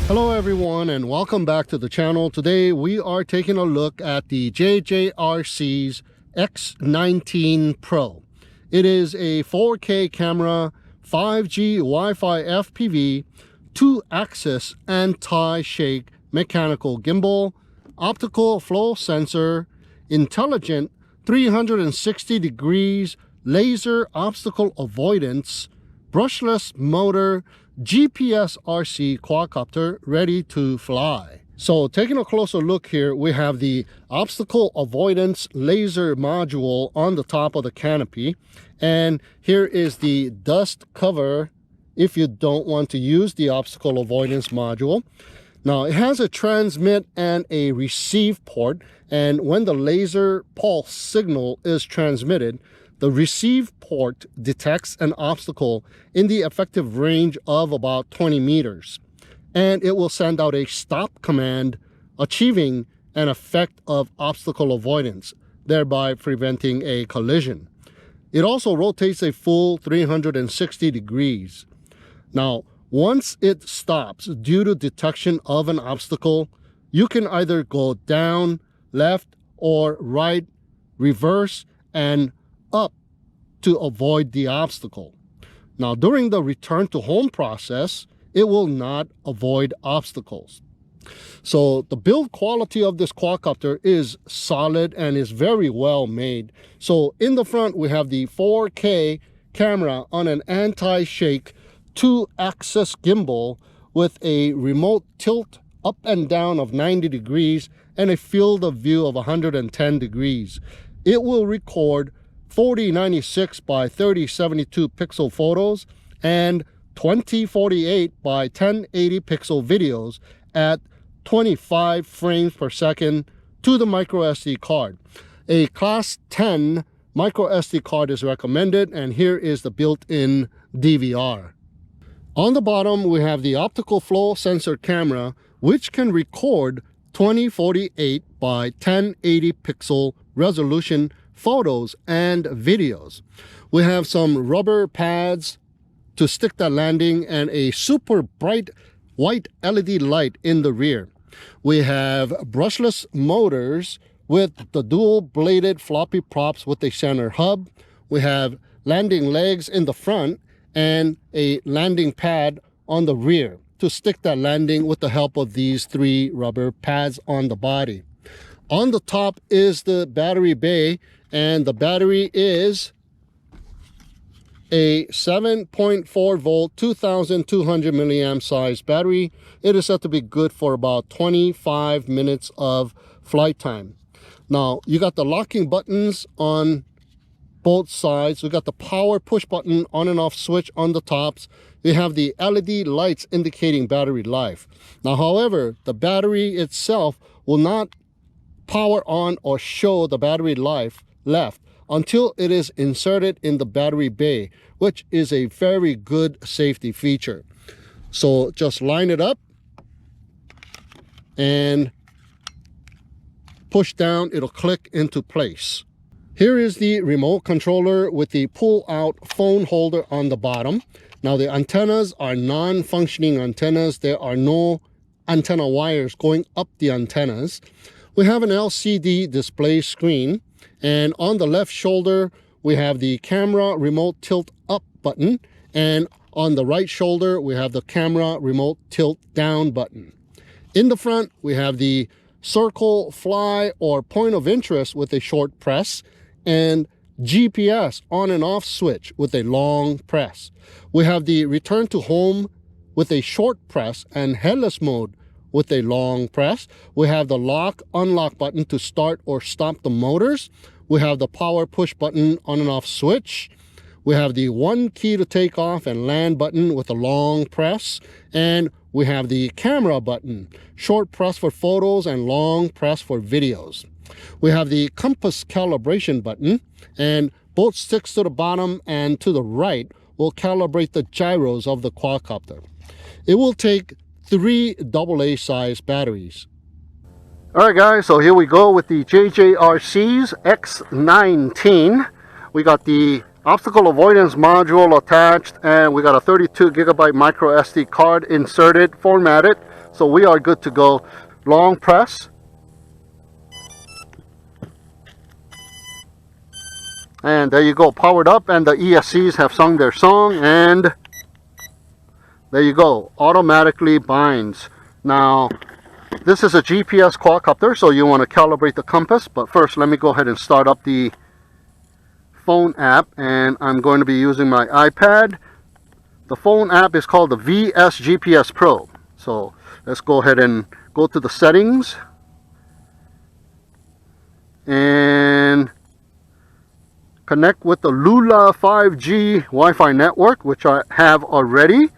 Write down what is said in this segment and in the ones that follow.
Hello everyone and welcome back to the channel. Today we are taking a look at the JJRC X19 Pro. It is a 4K camera, 5G Wi-Fi FPV, 2-axis anti-shake mechanical gimbal, optical flow sensor, intelligent 360 degrees laser obstacle avoidance, brushless motor, GPS-RC quadcopter ready to fly. So taking a closer look here, we have the obstacle avoidance laser module on the top of the canopy. And here is the dust cover if you don't want to use the obstacle avoidance module. Now it has a transmit and a receive port, and when the laser pulse signal is transmitted, the receive port detects an obstacle in the effective range of about 20 meters, and it will send out a stop command, achieving an effect of obstacle avoidance, thereby preventing a collision. It also rotates a full 360 degrees. Now, once it stops due to detection of an obstacle, you can either go down, left, or right, reverse, and up to avoid the obstacle. Now, during the return to home process, it will not avoid obstacles. So the build quality of this quadcopter is solid and is very well made. So in the front, we have the 4K camera on an anti-shake 2-axis gimbal with a remote tilt up and down of 90 degrees and a field of view of 110 degrees. It will record 4096 by 3072 pixel photos and 2048 by 1080 pixel videos at 25 frames per second to the microSD card. A class 10 microSD card is recommended, and here is the built-in DVR. On the bottom, we have the optical flow sensor camera, which can record 2048 by 1080 pixel resolution photos and videos. We have some rubber pads to stick the landing and a super bright white LED light in the rear. We have brushless motors with the dual bladed floppy props with a center hub. We have landing legs in the front and a landing pad on the rear to stick that landing with the help of these 3 rubber pads on the body. On the top is the battery bay, and the battery is a 7.4 volt 2200 milliamp size battery. It is said to be good for about 25 minutes of flight time. Now you got the locking buttons on both sides. We got the power push button on and off switch on the tops. We have the LED lights indicating battery life. Now, however, the battery itself will not power on or show the battery life left until it is inserted in the battery bay, which is a very good safety feature. So just line it up and push down, it'll click into place. Here is the remote controller with the pull-out phone holder on the bottom. Now the antennas are non-functioning antennas. There are no antenna wires going up the antennas. We have an LCD display screen, and on the left shoulder we have the camera remote tilt up button, and on the right shoulder we have the camera remote tilt down button. In the front we have the circle, fly, or point of interest with a short press, and GPS on and off switch with a long press. We have the return to home with a short press and headless mode with a long press. We have the lock unlock button to start or stop the motors. We have the power push button on and off switch. We have the 1 key to take off and land button with a long press, and we have the camera button, short press for photos and long press for videos. We have the compass calibration button, and both sticks to the bottom and to the right will calibrate the gyros of the quadcopter. It will take 3 AA size batteries. Alright guys, so here we go with the JJRC X19. We got the obstacle avoidance module attached, and we got a 32GB micro SD card inserted, formatted, so we are good to go. Long press, and there you go, powered up, and the ESCs have sung their song, and there you go, automatically binds. Now this is a GPS quadcopter, so you want to calibrate the compass, but first let me go ahead and start up the phone app, and I'm going to be using my iPad. The phone app is called the VS GPS Pro. So let's go ahead and go to the settings and connect with the Lula 5G Wi-Fi network, which I have already,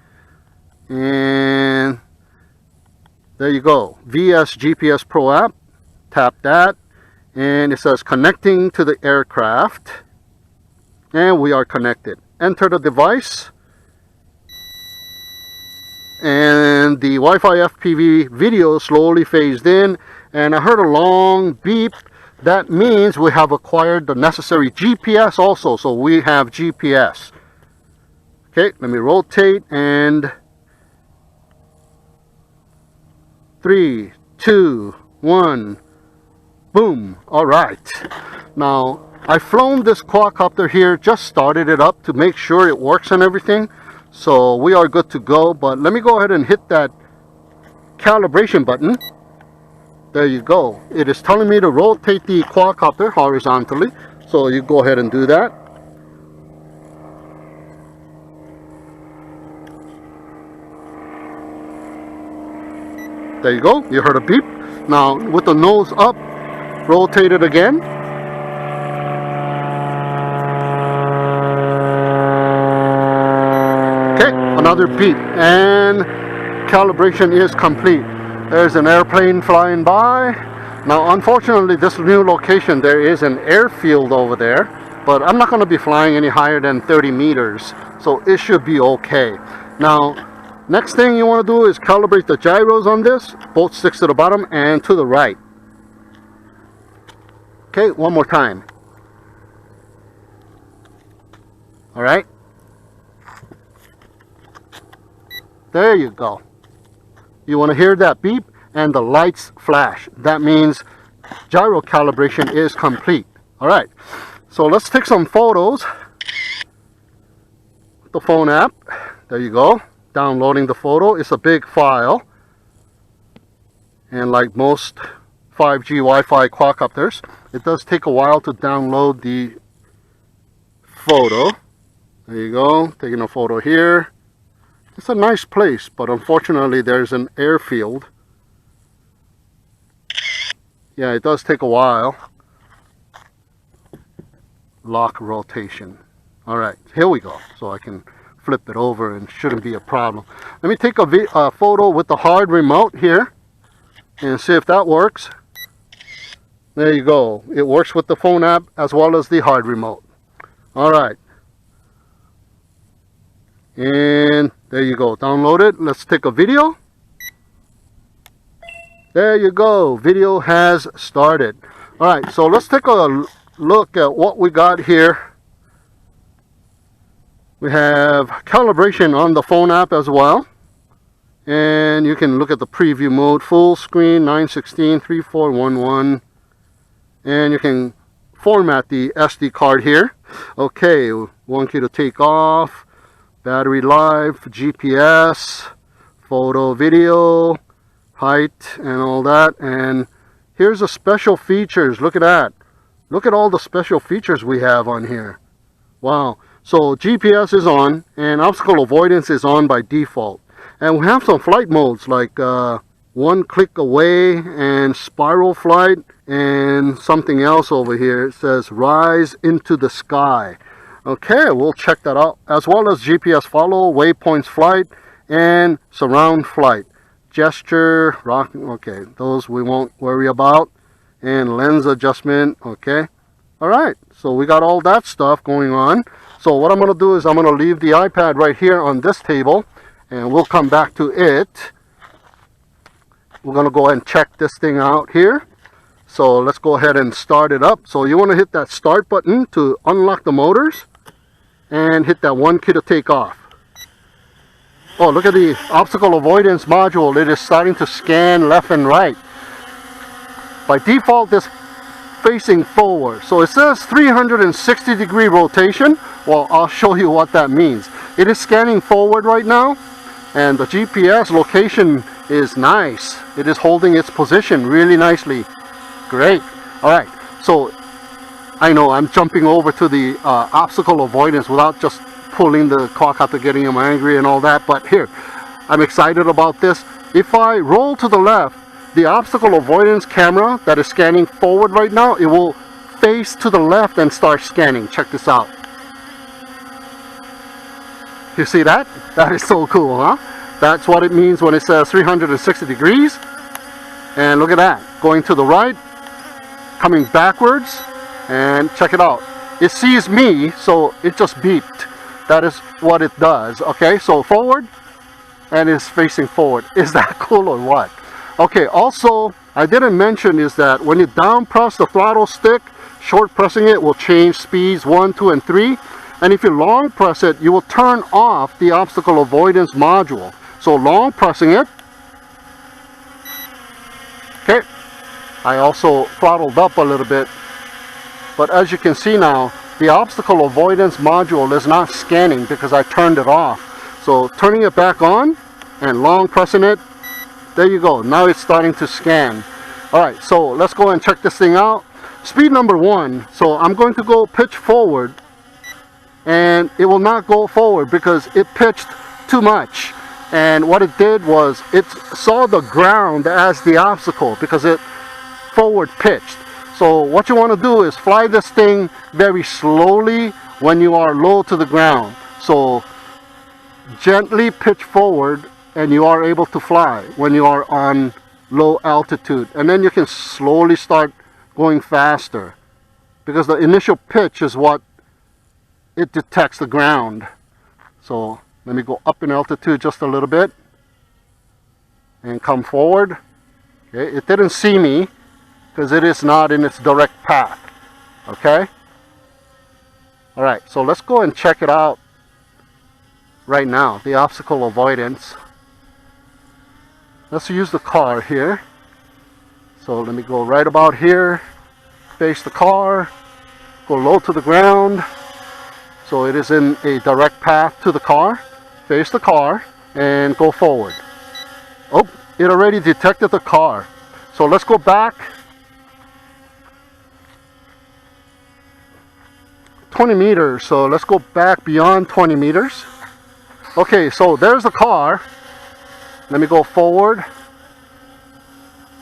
and there you go, VS GPS Pro app. Tap that, and it says connecting to the aircraft. And we are connected. Enter the device, and the Wi-Fi FPV video slowly phased in, and I heard a long beep. That means we have acquired the necessary GPS also, so we have GPS. Okay, let me rotate, and 3, 2, 1, boom. All right, now I've flown this quadcopter here, just started it up to make sure it works and everything. So we are good to go, but let me go ahead and hit that calibration button. There you go. It is telling me to rotate the quadcopter horizontally. So you go ahead and do that. There you go. You heard a beep. Now with the nose up, rotate it again. Another beep, and calibration is complete. There's an airplane flying by. Now unfortunately, this new location, there is an airfield over there, but I'm not going to be flying any higher than 30 meters, so it should be okay. Now next thing you want to do is calibrate the gyros on this, both sticks to the bottom and to the right. Okay, one more time. All right, there you go. You want to hear that beep and the lights flash. That means gyro calibration is complete. All right, so let's take some photos. The phone app, there you go. Downloading the photo. It's a big file, and like most 5G Wi-Fi quadcopters, it does take a while to download the photo. There you go, taking a photo here. It's a nice place, but unfortunately there's an airfield. Yeah, it does take a while. Lock rotation. All right, here we go. So I can flip it over and shouldn't be a problem. Let me take a photo with the hard remote here and see if that works. There you go. It works with the phone app as well as the hard remote. All right. And there you go, download it. Let's take a video. There you go, video has started. All right, so let's take a look at what we got here. We have calibration on the phone app as well, and you can look at the preview mode, full screen 916 3411, and you can format the SD card here. Okay, one key to take off. Battery life, GPS, photo, video, height, and all that. And here's the special features. Look at that. Look at all the special features we have on here. Wow. So GPS is on, and obstacle avoidance is on by default. And we have some flight modes like one click away and spiral flight, and something else over here. It says rise into the sky. Okay, we'll check that out, as well as GPS follow, waypoints flight, and surround flight. Gesture, rock, okay, those we won't worry about. And lens adjustment, okay. All right, so we got all that stuff going on. So what I'm going to do is I'm going to leave the iPad right here on this table, and we'll come back to it. We're going to go ahead and check this thing out here. So let's go ahead and start it up. So you want to hit that start button to unlock the motors. and hit that 1 key to take off. Oh, look at the obstacle avoidance module. It is starting to scan left and right. By default, it's facing forward. So it says 360-degree rotation. Well, I'll show you what that means. It is scanning forward right now, and the GPS location is nice. It is holding its position really nicely. Great. All right. So I know I'm jumping over to the obstacle avoidance without just pulling the quadcopter, getting him angry and all that, but here, I'm excited about this. If I roll to the left, the obstacle avoidance camera that is scanning forward right now, it will face to the left and start scanning. Check this out. You see that? That is so cool, huh? That's what it means when it says 360 degrees. And look at that, going to the right, coming backwards, and check it out. It sees me, so it just beeped. That is what it does. Okay, so forward, and it's facing forward. Is that cool or what? Okay, also, I didn't mention is that when you down press the throttle stick, short pressing it will change speeds 1, 2, and 3. And if you long press it, you will turn off the obstacle avoidance module. So long pressing it. Okay, I also throttled up a little bit. But as you can see now, the obstacle avoidance module is not scanning because I turned it off. So turning it back on and long pressing it, there you go. Now it's starting to scan. Alright, so let's go and check this thing out. Speed number 1. So I'm going to go pitch forward, and it will not go forward because it pitched too much. And what it did was it saw the ground as the obstacle because it forward pitched. So what you want to do is fly this thing very slowly when you are low to the ground. So gently pitch forward and you are able to fly when you are on low altitude. And then you can slowly start going faster because the initial pitch is what it detects the ground. So let me go up in altitude just a little bit and come forward. Okay, it didn't see me because it is not in its direct path. Okay, all right, so let's go and check it out right now, the obstacle avoidance. Let's use the car here. So let me go right about here, face the car, go low to the ground. So it is in a direct path to the car. Face the car and go forward. Oh, it already detected the car. So let's go back 20 meters. So let's go back beyond 20 meters. Okay, so there's the car. Let me go forward.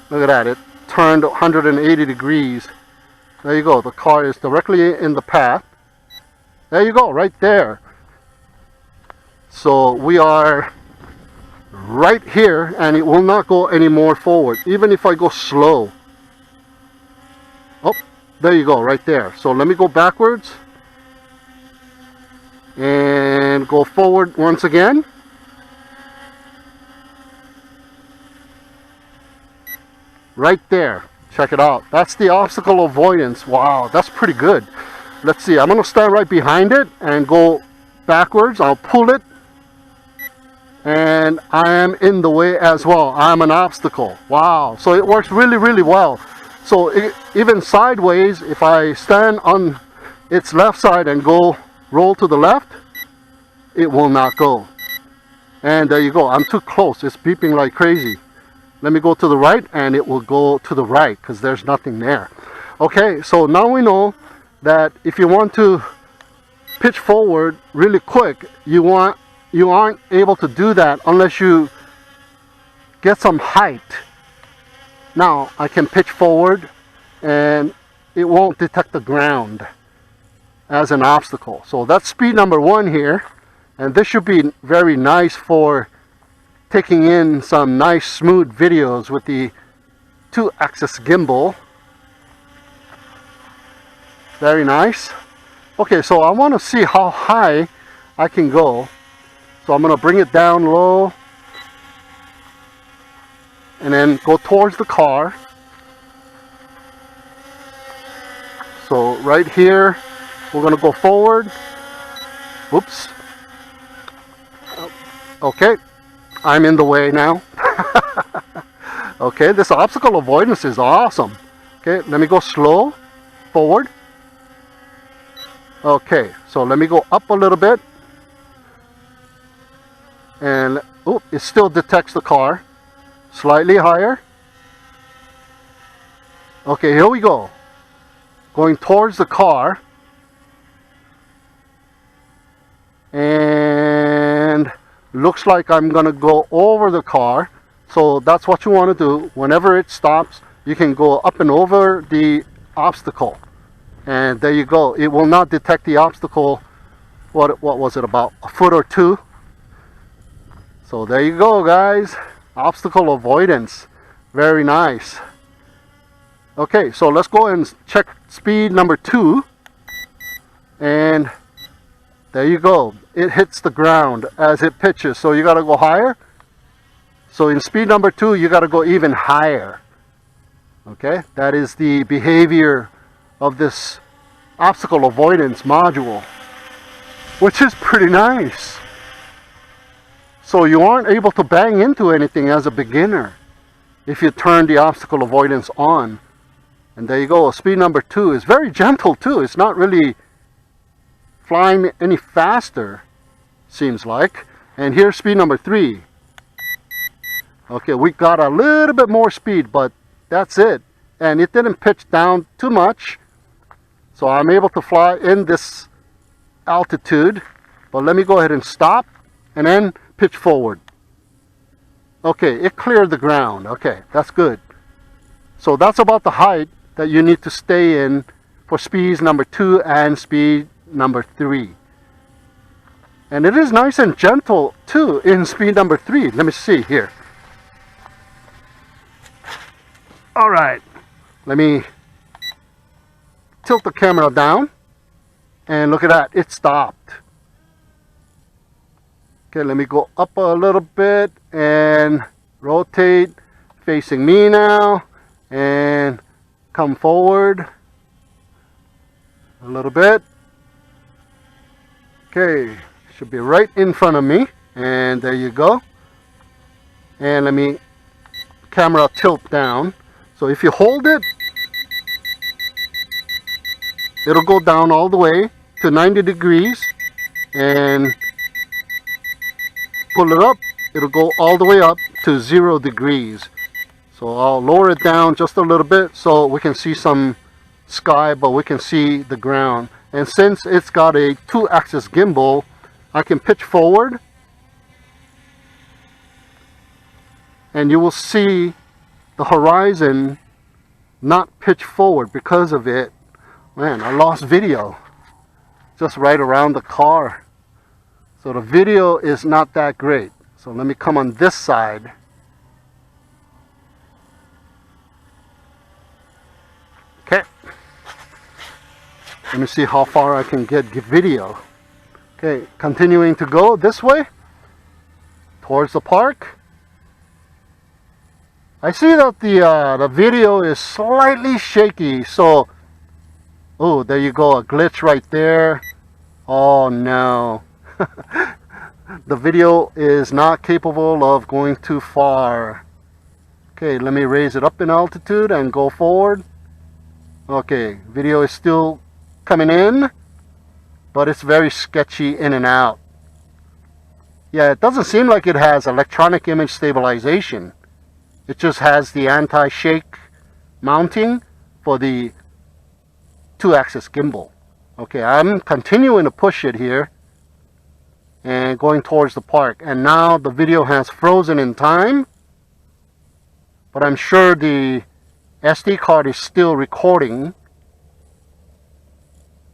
Look at that, it turned 180 degrees. There you go, the car is directly in the path. There you go, right there. So we are right here and it will not go any more forward, even if I go slow. Oh, there you go, right there. So let me go backwards and go forward once again. Right there, check it out. That's the obstacle avoidance. Wow, that's pretty good. Let's see, I'm going to stand right behind it and go backwards. I'll pull it and I am in the way as well. I'm an obstacle. Wow, so it works really, really well. So even sideways, if I stand on its left side and go roll to the left, it will not go. And there you go, I'm too close. It's beeping like crazy. Let me go to the right and it will go to the right because there's nothing there. Okay, so now we know that if you want to pitch forward really quick, you aren't able to do that unless you get some height. Now I can pitch forward and it won't detect the ground as an obstacle. So that's speed number 1 here, and this should be very nice for taking in some nice smooth videos with the 2-axis gimbal. Very nice. Okay, so I want to see how high I can go. So I'm going to bring it down low and then go towards the car. So right here, we're going to go forward Oops. Okay, I'm in the way now. Okay, this obstacle avoidance is awesome. Okay, let me go slow forward. Okay, so let me go up a little bit. And oh, it still detects the car. Slightly higher. Okay, here we go. Going towards the car. And looks like I'm gonna go over the car. So that's what you want to do. Whenever it stops, you can go up and over the obstacle. And there you go. It will not detect the obstacle. What was it, about a foot or two? So there you go, guys. Obstacle avoidance. Very nice. Okay, so let's go and check speed number 2. And there you go. It hits the ground as it pitches. So you got to go higher. So in speed number 2, you got to go even higher. Okay, that is the behavior of this obstacle avoidance module, which is pretty nice. So you aren't able to bang into anything as a beginner if you turn the obstacle avoidance on. And there you go. Speed number 2 is very gentle too. It's not really flying any faster, seems like. And here's speed number 3. Okay, we got a little bit more speed, but that's it. And it didn't pitch down too much. So I'm able to fly in this altitude. But let me go ahead and stop and then pitch forward. Okay, it cleared the ground. Okay, that's good. So that's about the height that you need to stay in for speeds number 2 and speed number 3. And it is nice and gentle too in speed number 3. Let me see here. Alright, let me tilt the camera down and look at that, it stopped. Okay, let me go up a little bit and rotate facing me now and come forward a little bit. Okay, should be right in front of me, and there you go. And let me camera tilt down. So if you hold it, it'll go down all the way to 90 degrees, and pull it up, it'll go all the way up to 0 degrees. So I'll lower it down just a little bit so we can see some sky, but we can see the ground. And since it's got a 2-axis gimbal, I can pitch forward and you will see the horizon not pitch forward because of it. Man, I lost video just right around the car. So the video is not that great. So let me come on this side. Okay. Let me see how far I can get video. Okay, continuing to go this way towards the park. I see that the video is slightly shaky, so oh, there you go, a glitch right there. Oh no. The video is not capable of going too far. Okay, let me raise it up in altitude and go forward. Okay, video is still coming in, but it's very sketchy in and out. Yeah, it doesn't seem like it has electronic image stabilization. It just has the anti-shake mounting for the 2-axis gimbal. Okay, I'm continuing to push it here and going towards the park. And now the video has frozen in time, but I'm sure the SD card is still recording.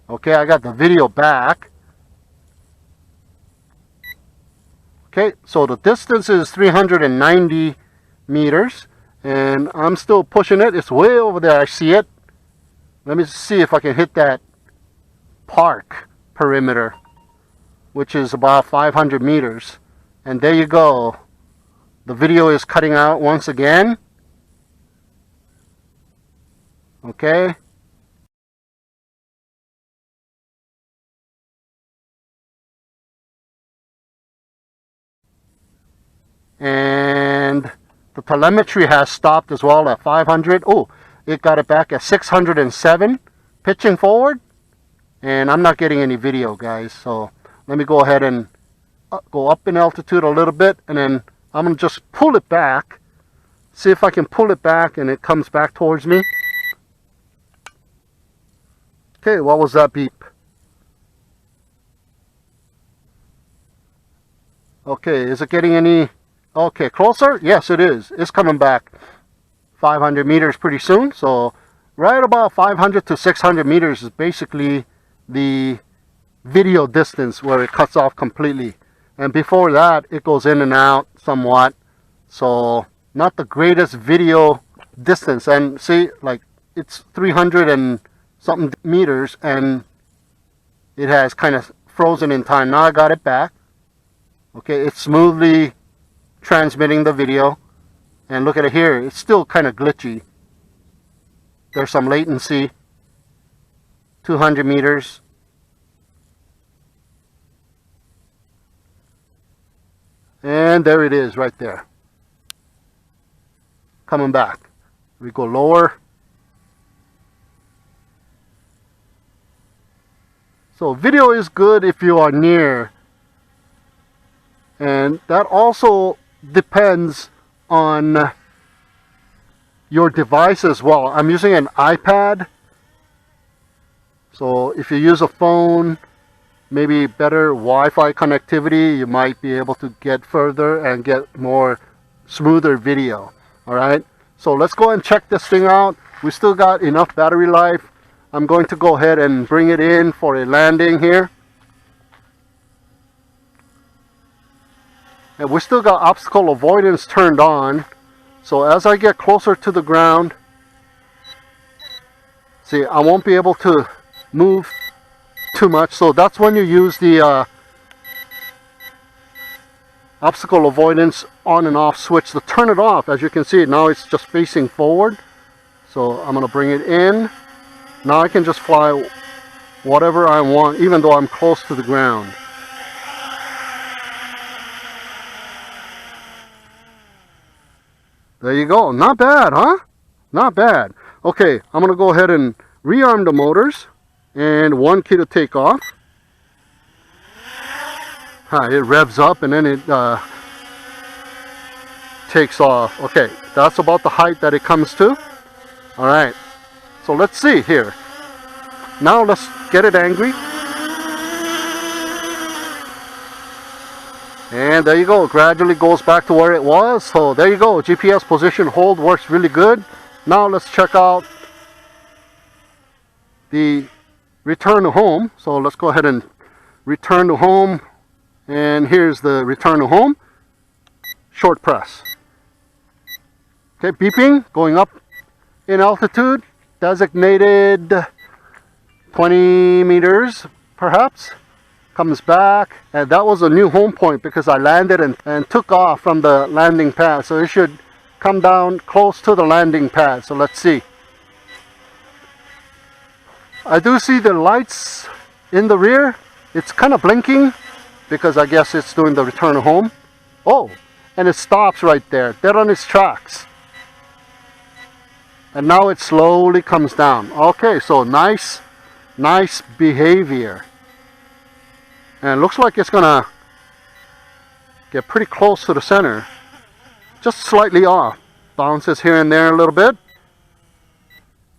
Okay, I got the video back. Okay, so the distance is 390 meters, and I'm still pushing it. It's way over there. I see it. Let me see if I can hit that park perimeter, which is about 500 meters. And there you go. The video is cutting out once again. Okay. And the telemetry has stopped as well at 500. Oh, it got it back at 607, pitching forward. And I'm not getting any video, guys. So let me go ahead and go up in altitude a little bit, and then I'm going to just pull it back. See if I can pull it back and it comes back towards me. Okay, what was that beep? Okay, is it getting any... Okay, closer? Yes, it is. It's coming back 500 meters pretty soon. So right about 500 to 600 meters is basically the video distance where it cuts off completely. And before that, it goes in and out somewhat. So not the greatest video distance. And see, like, it's 300 and something meters, and it has kind of frozen in time. Now I got it back. Okay, it's smoothly transmitting the video, and look at it here, it's still kind of glitchy. There's some latency. 200 meters. And there it is right there, coming back. We go lower. So video is good if you are near, and that also depends on your device as well. I'm using an iPad, so if you use a phone, maybe better Wi-Fi connectivity, you might be able to get further and get more smoother video. Alright, so let's go and check this thing out. We still got enough battery life. I'm going to go ahead and bring it in for a landing here. And we still got obstacle avoidance turned on. So as I get closer to the ground, see, I won't be able to move too much. So that's when you use the obstacle avoidance on and off switch to turn it off. As you can see, now it's just facing forward. So I'm going to bring it in. Now I can just fly whatever I want, even though I'm close to the ground. There you go. Not bad, huh? Not bad. Okay, I'm going to go ahead and rearm the motors. And 1 key to take off. It revs up and then it takes off. Okay, that's about the height that it comes to. Alright, so let's see here. Now let's get it angry. And there you go, gradually goes back to where it was. So there you go, GPS position hold works really good. Now let's check out the return to home. So let's go ahead and return to home. And here's the return to home. Short press. Okay, beeping, going up in altitude. Designated 20 meters perhaps. Comes back, and that was a new home point because I landed and took off from the landing pad. So it should come down close to the landing pad. So let's see. I do see the lights in the rear. It's kind of blinking because I guess it's doing the return home. Oh, and it stops right there, dead on its tracks. And now it slowly comes down. Okay, so nice behavior. And it looks like it's gonna get pretty close to the center. Just slightly off. Bounces here and there a little bit.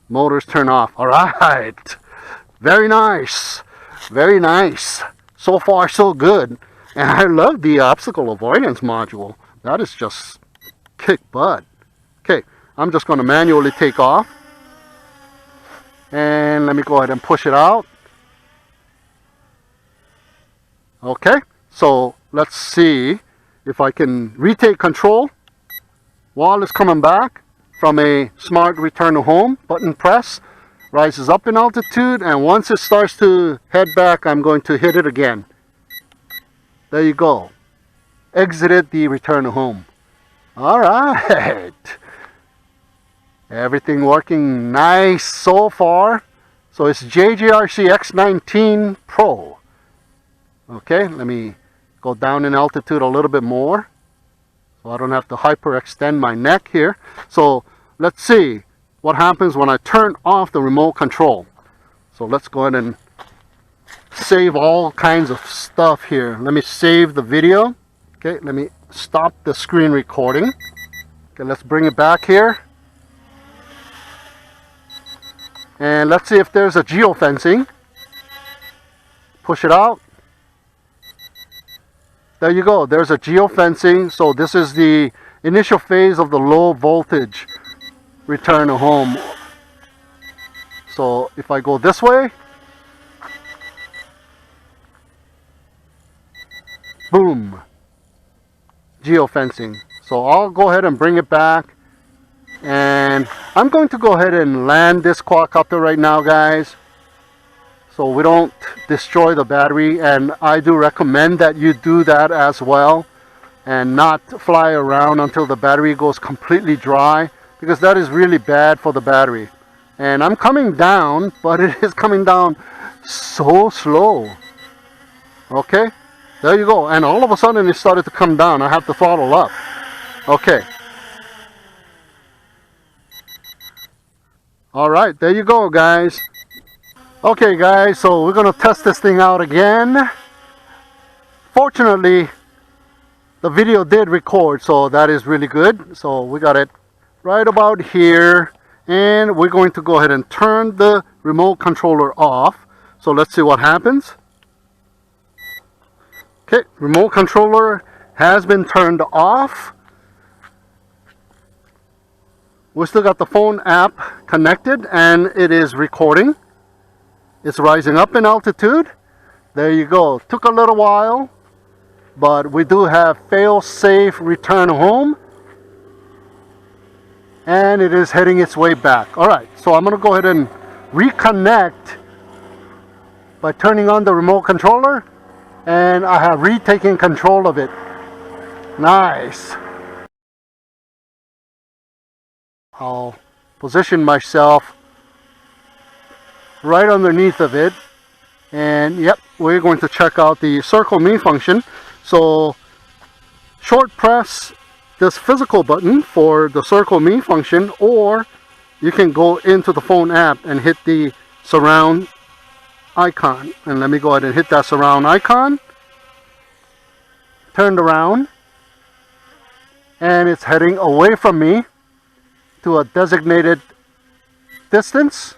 Motors turn off. Alright. Very nice. Very nice. So far so good. And I love the obstacle avoidance module. That is just kick butt. Okay, I'm just going to manually take off. And let me go ahead and push it out. Okay, so let's see if I can retake control while it's coming back from a smart return to home. Button press, rises up in altitude, and once it starts to head back, I'm going to hit it again. There you go. Exited the return to home. All right. Everything working nice so far. So it's JJRC X19 Pro. Okay, let me go down in altitude a little bit more. so I don't have to hyperextend my neck here. So let's see what happens when I turn off the remote control. So let's go ahead and save all kinds of stuff here. Let me save the video. Okay, let me stop the screen recording. Okay, let's bring it back here. And let's see if there's a geofencing. Push it out. There you go. There's a geofencing. So this is the initial phase of the low voltage return to home. So if I go this way, boom, geofencing. So I'll go ahead and bring it back, and I'm going to go ahead and land this quadcopter right now, guys, so we don't destroy the battery. And I do recommend that you do that as well, and not fly around until the battery goes completely dry, because that is really bad for the battery. And I'm coming down, but it is coming down so slow. Okay, there you go. And all of a sudden it started to come down. I have to throttle up. Okay. All right, there you go, guys. Okay, guys, so we're going to test this thing out again. Fortunately, the video did record, so that is really good. So we got it right about here. And we're going to go ahead and turn the remote controller off. So let's see what happens. Okay, remote controller has been turned off. We still got the phone app connected, and it is recording. It's rising up in altitude. There you go. Took a little while, but we do have fail-safe return home. And it is heading its way back. Alright, so I'm going to go ahead and reconnect by turning on the remote controller. And I have retaken control of it. Nice. I'll position myself right underneath of it. And yep, we're going to check out the circle me function. So short press this physical button for the circle me function, or you can go into the phone app and hit the surround icon. And let me go ahead and hit that surround icon. Turned around, and it's heading away from me to a designated distance.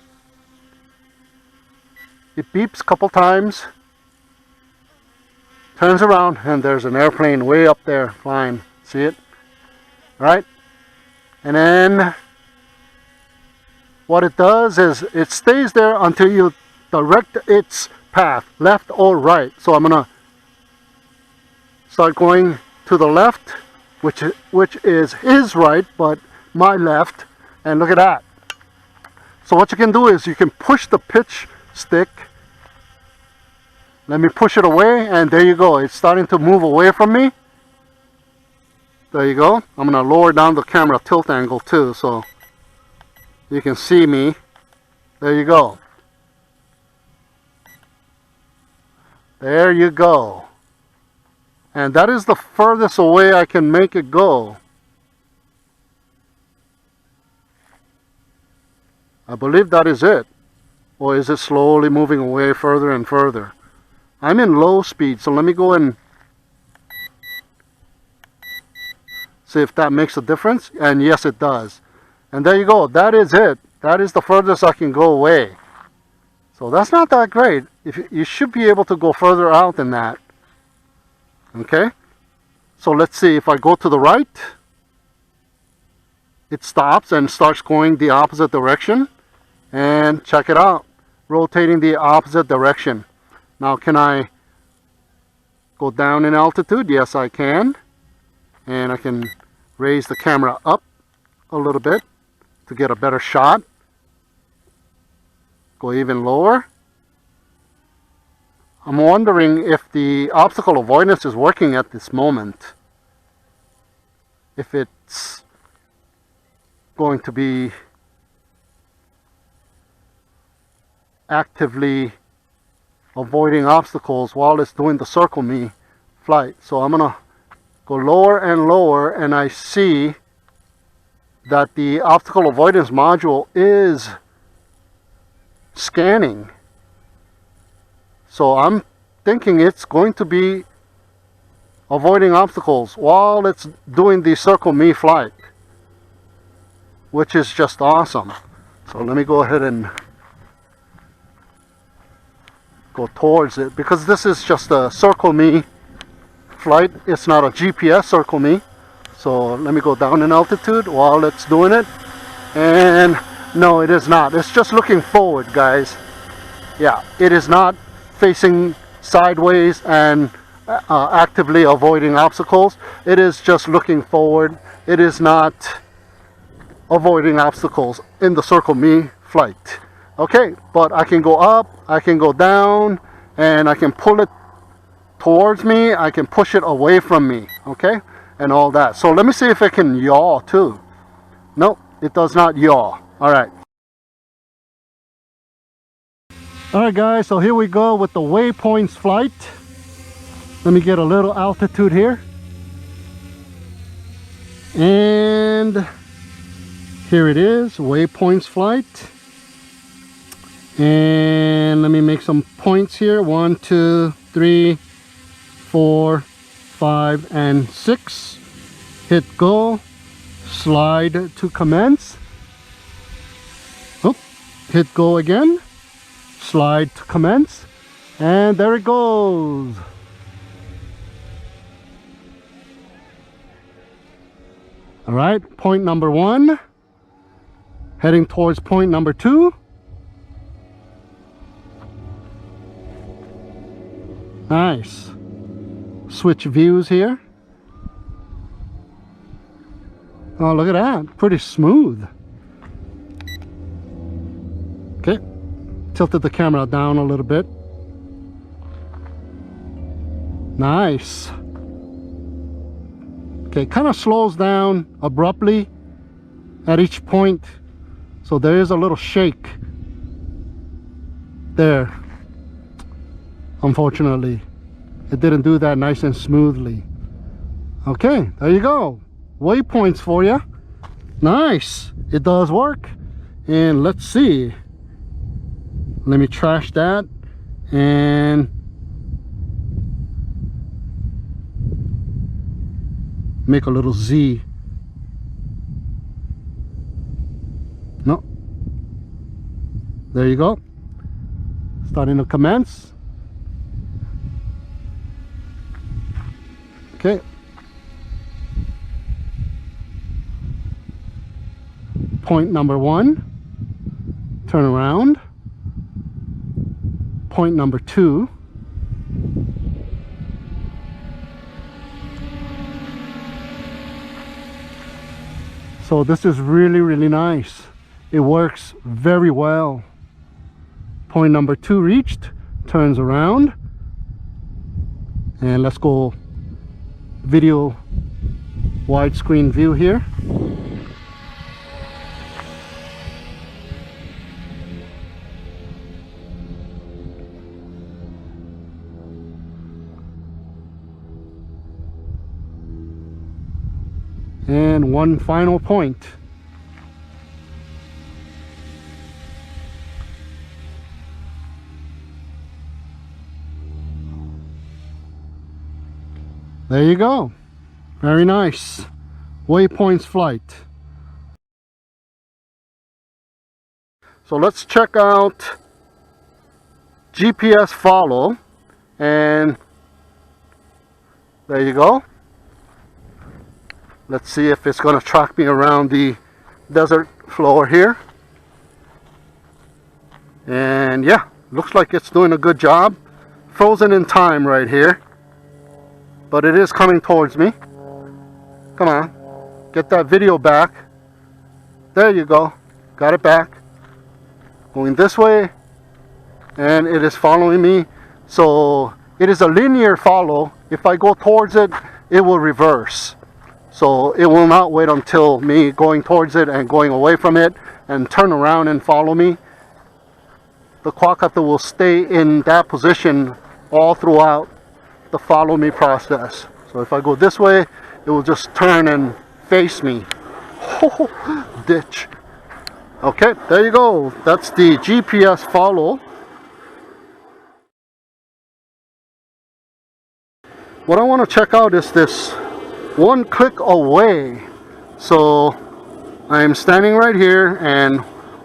It beeps a couple times, turns around, and there's an airplane way up there flying. See it? Right? And then what it does is it stays there until you direct its path, left or right. So I'm going to start going to the left, which is his right, but my left. And look at that. So what you can do is you can push the pitch stick. Let me push it away, and there you go. It's starting to move away from me. There you go. I'm going to lower down the camera tilt angle too, so you can see me. There you go. There you go. And that is the furthest away I can make it go. I believe that is it. Or is it slowly moving away further and further? I'm in low speed, so let me go and see if that makes a difference. And yes, it does. And there you go. That is it. That is the furthest I can go away. So that's not that great. You should be able to go further out than that. Okay. So let's see. If I go to the right, it stops and starts going the opposite direction. And check it out. Rotating the opposite direction. Now, can I go down in altitude? Yes, I can. And I can raise the camera up a little bit to get a better shot. Go even lower. I'm wondering if the obstacle avoidance is working at this moment. If it's going to be actively avoiding obstacles while it's doing the circle me flight. So I'm gonna go lower and lower, and I see that the optical avoidance module is scanning. So I'm thinking it's going to be avoiding obstacles while it's doing the circle me flight, which is just awesome. So let me go ahead and go towards it, because this is just a circle me flight. It's not a GPS circle me. So let me go down in altitude while it's doing it. And no, it is not. It's just looking forward, guys. Yeah, it is not facing sideways and actively avoiding obstacles. It is just looking forward. It is not avoiding obstacles in the circle me flight. Okay, but I can go up, I can go down, and I can pull it towards me, I can push it away from me, okay, and all that. So let me see if it can yaw too. Nope, it does not yaw. All right. All right, guys, so here we go with the Waypoints flight. Let me get a little altitude here. And here it is, Waypoints flight. And let me make some points here. 1, 2, 3, 4, 5, and 6. Hit go. Slide to commence. Oh, hit go again. Slide to commence. And there it goes. All right, point number 1. Heading towards point number 2. Nice. Switch views here. Oh, look at that. Pretty smooth. Okay. Tilted the camera down a little bit. Nice. Okay, kind of slows down abruptly at each point. So there is a little shake there. Unfortunately, it didn't do that nice and smoothly. Okay, there you go. Waypoints for you. Nice. It does work. And let's see. Let me trash that and make a little Z. No. There you go. Starting to commence. Okay. Point number 1. Turn around. Point number 2. So this is really, really nice. It works very well. Point number 2 reached. Turns around. And let's go video widescreen view here. And one final point. There you go. Very nice. Waypoints flight. So let's check out GPS follow, and there you go. Let's see if it's going to track me around the desert floor here. And yeah, looks like it's doing a good job. Frozen in time right here, but it is coming towards me. Come on, get that video back. There you go, got it back. Going this way, and it is following me. So it is a linear follow. If I go towards it, it will reverse. So it will not wait until me going towards it and going away from it and turn around and follow me. The quadcopter will stay in that position all throughout the follow me process. So if I go this way, it will just turn and face me. Oh, ditch. Okay, there you go. That's the GPS follow. What I want to check out is this one click away. So I'm standing right here and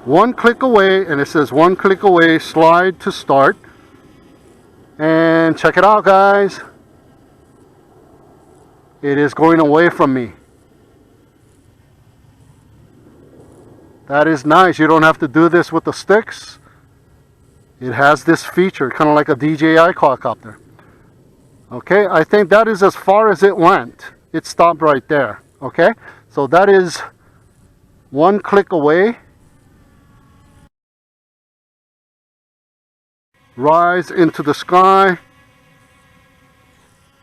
one click away, and it says one click away, slide to start. And check it out, guys. It is going away from me. That is nice. You don't have to do this with the sticks. It has this feature, kind of like a DJI quadcopter. Okay, I think that is as far as it went. It stopped right there. Okay, so that is one click away. Rise into the sky.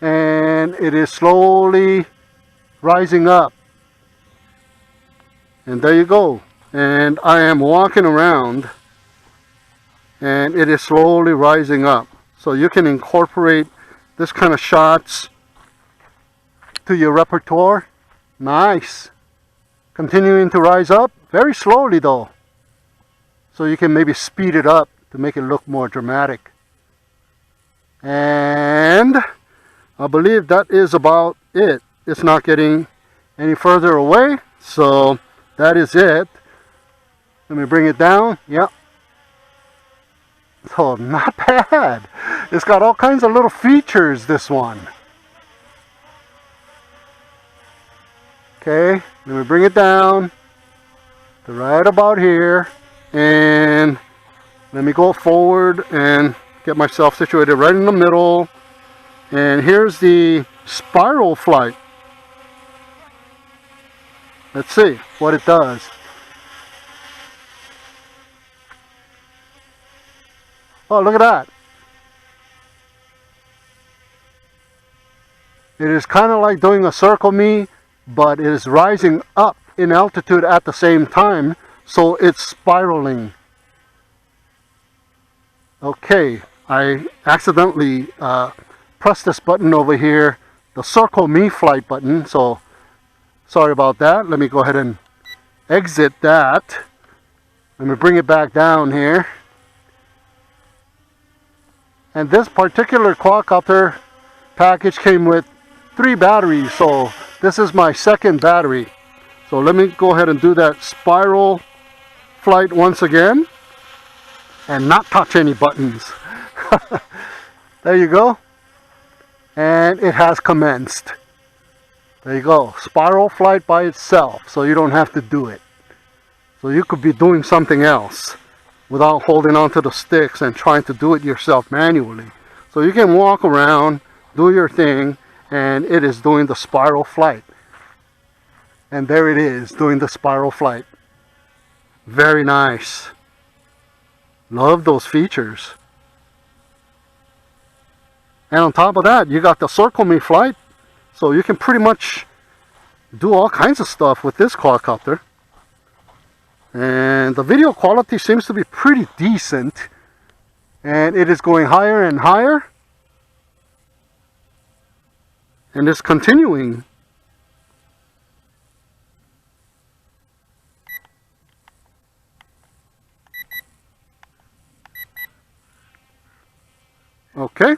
And it is slowly rising up. And there you go. And I am walking around and it is slowly rising up. So you can incorporate this kind of shots to your repertoire. Nice. Continuing to rise up very slowly though. So you can maybe speed it up to make it look more dramatic. And I believe that is about it. It's not getting any further away. So that is it. Let me bring it down. Yep. So not bad. It's got all kinds of little features, this one. Okay, let me bring it down to right about here. And let me go forward and get myself situated right in the middle. And here's the spiral flight. Let's see what it does. Oh, look at that. It is kind of like doing a circle me, but it is rising up in altitude at the same time, so it's spiraling. Okay, I accidentally pressed this button over here, the circle me flight button, so sorry about that. Let me go ahead and exit that. Let me bring it back down here. And this particular quadcopter package came with 3 batteries, so this is my second battery. So let me go ahead and do that spiral flight once again and not touch any buttons. There you go. And it has commenced. There you go. Spiral flight by itself, so you don't have to do it. So you could be doing something else without holding onto the sticks and trying to do it yourself manually. So you can walk around, do your thing, and it is doing the spiral flight. And there it is, doing the spiral flight. Very nice. Love those features. And on top of that, you got the circle me flight. So you can pretty much do all kinds of stuff with this quadcopter. And the video quality seems to be pretty decent. And it is going higher and higher. And it's continuing. Okay.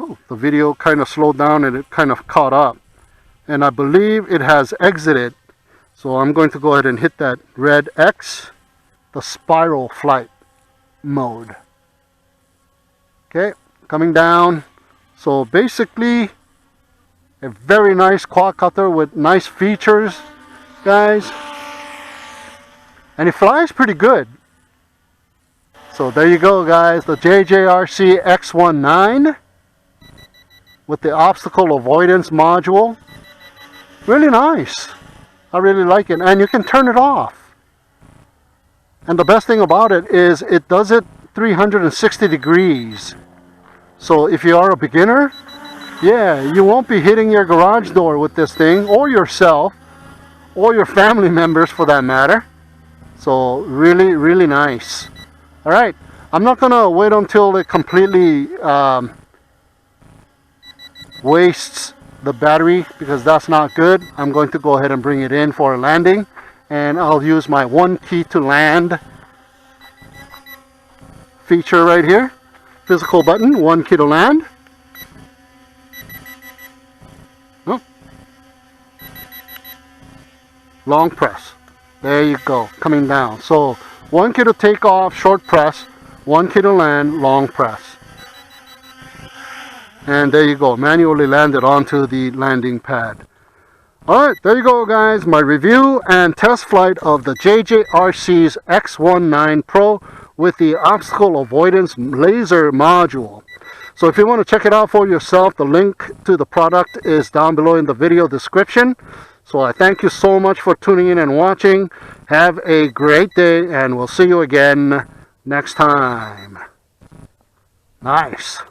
Oh, the video kind of slowed down and it kind of caught up. And I believe it has exited. So I'm going to go ahead and hit that red X, the spiral flight mode. Okay, coming down. So basically, a very nice quadcopter with nice features, guys. And it flies pretty good. So there you go, guys. The JJRC X19 with the obstacle avoidance module. Really nice. I really like it, and you can turn it off. And the best thing about it is it does it 360 degrees. So if you are a beginner, yeah, you won't be hitting your garage door with this thing, or yourself, or your family members for that matter. So really, really nice. All right, I'm not gonna wait until it completely wastes the battery because that's not good. I'm going to go ahead and bring it in for a landing, and I'll use my one key to land feature right here. Physical button, one key to land. Oh. Long press. There you go, coming down. So one key to take off, short press, one key to land, long press. And there you go, manually landed onto the landing pad. Alright, there you go guys, my review and test flight of the JJRC's X19 Pro with the obstacle avoidance laser module. So if you want to check it out for yourself, the link to the product is down below in the video description. So I thank you so much for tuning in and watching. Have a great day, and we'll see you again next time. Nice.